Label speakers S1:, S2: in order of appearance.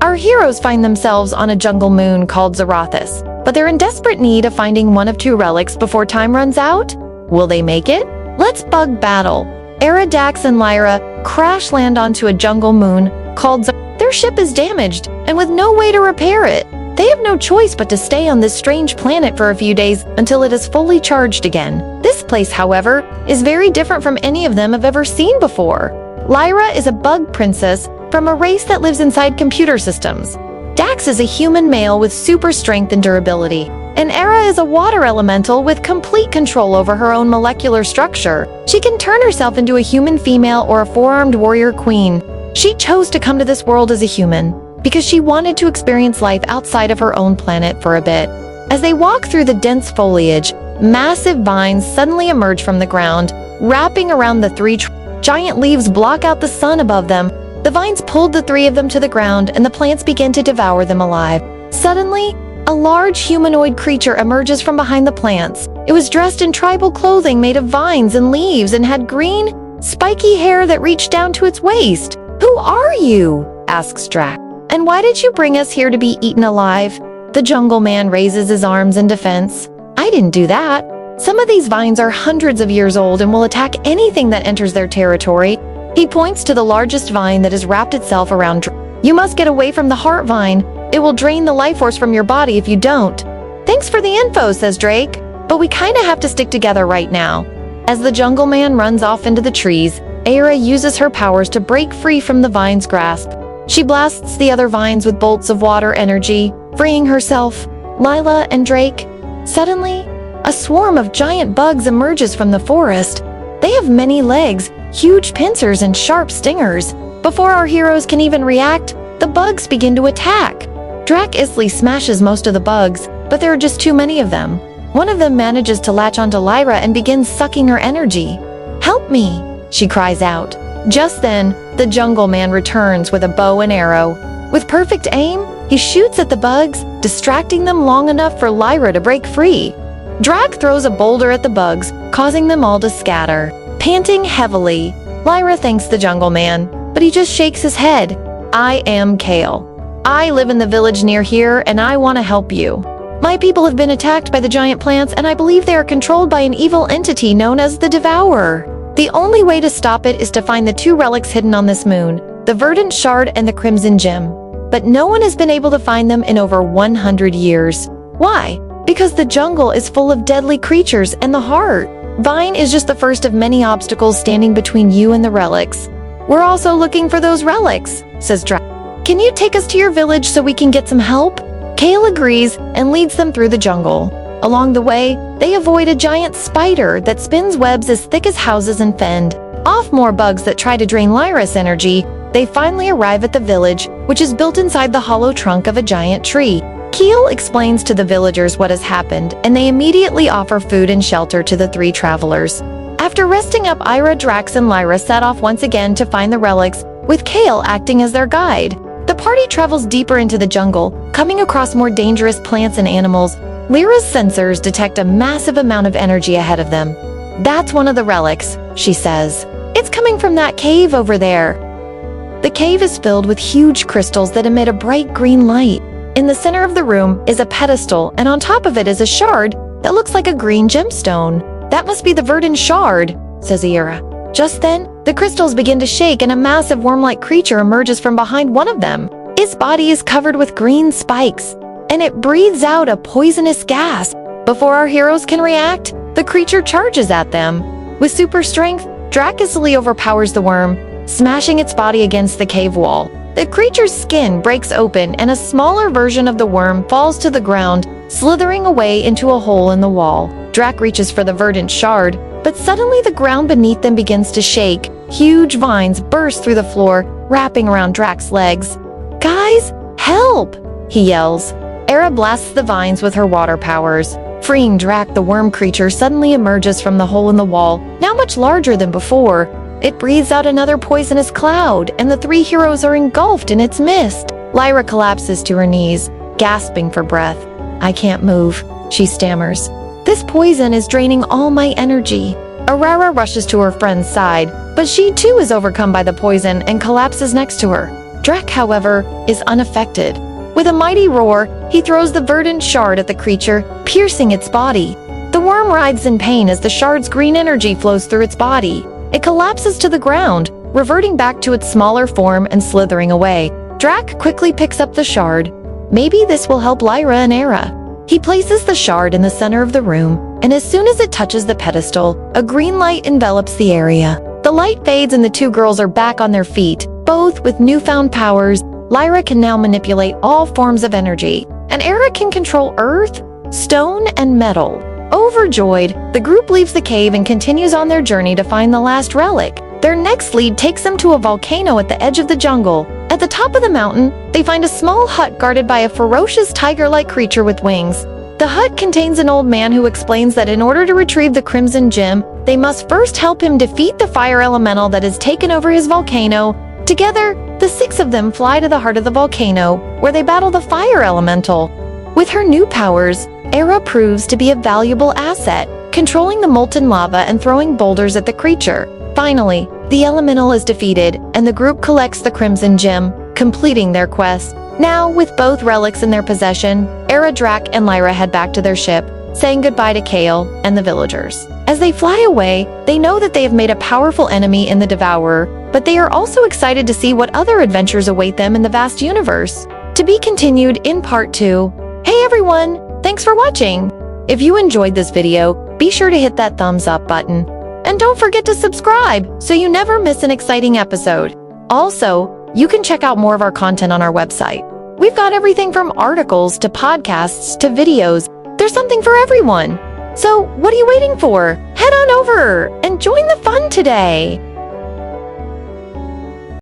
S1: Our heroes find themselves on a jungle moon called Zerathis, but they're in desperate need of finding one of two relics before time runs out. Will they make it? Let's bug battle. Aira, Dax, and Lyra crash land onto a jungle moon called Zerathis. Their ship is damaged, and with no way to repair it, they have no choice but to stay on this strange planet for a few days until it is fully charged again. This place, however, is very different from any of them have ever seen before. Lyra is a bug princess from a race that lives inside computer systems. Dax is a human male with super strength and durability. And Aira is a water elemental with complete control over her own molecular structure. She can turn herself into a human female or a four-armed warrior queen. She chose to come to this world as a human because she wanted to experience life outside of her own planet for a bit. As they walk through the dense foliage, massive vines suddenly emerge from the ground, wrapping around the three giant leaves block out the sun above them. The vines pulled the three of them to the ground, and the plants begin to devour them alive. Suddenly, a large humanoid creature emerges from behind the plants. It was dressed in tribal clothing made of vines and leaves and had green, spiky hair that reached down to its waist. "Who are you?" asks Drac. "And why did you bring us here to be eaten alive?" The jungle man raises his arms in defense. "I didn't do that. Some of these vines are hundreds of years old and will attack anything that enters their territory." He points to the largest vine that has wrapped itself around Drac. "You must get away from the heart vine. It will drain the life force from your body if you don't." "Thanks for the info," says Drake, "but we kinda have to stick together right now." As the jungle man runs off into the trees, Aira uses her powers to break free from the vine's grasp. She blasts the other vines with bolts of water energy, freeing herself, Lila, and Drake. Suddenly, a swarm of giant bugs emerges from the forest. They have many legs, huge pincers, and sharp stingers. Before our heroes can even react, the bugs begin to attack. Drac Isley smashes most of the bugs, but there are just too many of them. One of them manages to latch onto Lyra and begins sucking her energy. "Help me!" she cries out. Just then, the jungle man returns with a bow and arrow. With perfect aim, he shoots at the bugs, distracting them long enough for Lyra to break free. Drac throws a boulder at the bugs, causing them all to scatter. Panting heavily, Lyra thanks the jungle man, but he just shakes his head. "I am Kael. I live in the village near here, and I want to help you. My people have been attacked by the giant plants, and I believe they are controlled by an evil entity known as the Devourer. The only way to stop it is to find the two relics hidden on this moon, the Verdant Shard and the Crimson Gem. But no one has been able to find them in over 100 years. Why? Because the jungle is full of deadly creatures, and the heart vine is just the first of many obstacles standing between you and the relics. We're also looking for those relics," says Drac. "Can you take us to your village so we can get some help?" Kael agrees and leads them through the jungle. Along the way, they avoid a giant spider that spins webs as thick as houses and fend off more bugs that try to drain Lyra's energy. They finally arrive at the village, which is built inside the hollow trunk of a giant tree. Kael explains to the villagers what has happened, and they immediately offer food and shelter to the three travelers. After resting up, Aira, Drax, and Lyra set off once again to find the relics, with Kael acting as their guide. The party travels deeper into the jungle, coming across more dangerous plants and animals. Lyra's sensors detect a massive amount of energy ahead of them. "That's one of the relics," she says. "It's coming from that cave over there." The cave is filled with huge crystals that emit a bright green light. In the center of the room is a pedestal, and on top of it is a shard that looks like a green gemstone. "That must be the Verdant Shard," says Aira. Just then, the crystals begin to shake and a massive worm-like creature emerges from behind one of them. Its body is covered with green spikes, and it breathes out a poisonous gas. Before our heroes can react, the creature charges at them. With super strength, Drac easily overpowers the worm, smashing its body against the cave wall. The creature's skin breaks open and a smaller version of the worm falls to the ground, slithering away into a hole in the wall. Drac reaches for the Verdant Shard, but suddenly the ground beneath them begins to shake. Huge vines burst through the floor, wrapping around Drac's legs. "Guys, help!" he yells. Aira blasts the vines with her water powers. Freeing Drac, the worm creature suddenly emerges from the hole in the wall, now much larger than before. It breathes out another poisonous cloud, and the three heroes are engulfed in its mist. Lyra collapses to her knees, gasping for breath. "I can't move," she stammers. "This poison is draining all my energy." Aira rushes to her friend's side, but she too is overcome by the poison and collapses next to her. Drac, however, is unaffected. With a mighty roar, he throws the Verdant Shard at the creature, piercing its body. The worm writhes in pain as the shard's green energy flows through its body. It collapses to the ground, reverting back to its smaller form and slithering away. Drac quickly picks up the shard. Maybe this will help Lyra and Aira. He places the shard in the center of the room, and as soon as it touches the pedestal, a green light envelops the area. The light fades and the two girls are back on their feet, both with newfound powers. Lyra can now manipulate all forms of energy, and Aira can control earth, stone, and metal. Overjoyed, the group leaves the cave and continues on their journey to find the last relic. Their next lead takes them to a volcano at the edge of the jungle. At the top of the mountain, they find a small hut guarded by a ferocious tiger-like creature with wings. The hut contains an old man who explains that in order to retrieve the Crimson Gem, they must first help him defeat the fire elemental that has taken over his volcano. Together, the six of them fly to the heart of the volcano, where they battle the fire elemental. With her new powers, Aira proves to be a valuable asset, controlling the molten lava and throwing boulders at the creature. Finally, the elemental is defeated, and the group collects the Crimson Gem, completing their quest. Now, with both relics in their possession, Aira, Drac, and Lyra head back to their ship, saying goodbye to Kael and the villagers. As they fly away, they know that they have made a powerful enemy in the Devourer, but they are also excited to see what other adventures await them in the vast universe. To be continued in Part 2. Hey everyone! Thanks for watching! If you enjoyed this video, be sure to hit that thumbs up button. And don't forget to subscribe so you never miss an exciting episode. Also, you can check out more of our content on our website. We've got everything from articles to podcasts to videos. There's something for everyone. So, what are you waiting for? Head on over and join the fun today!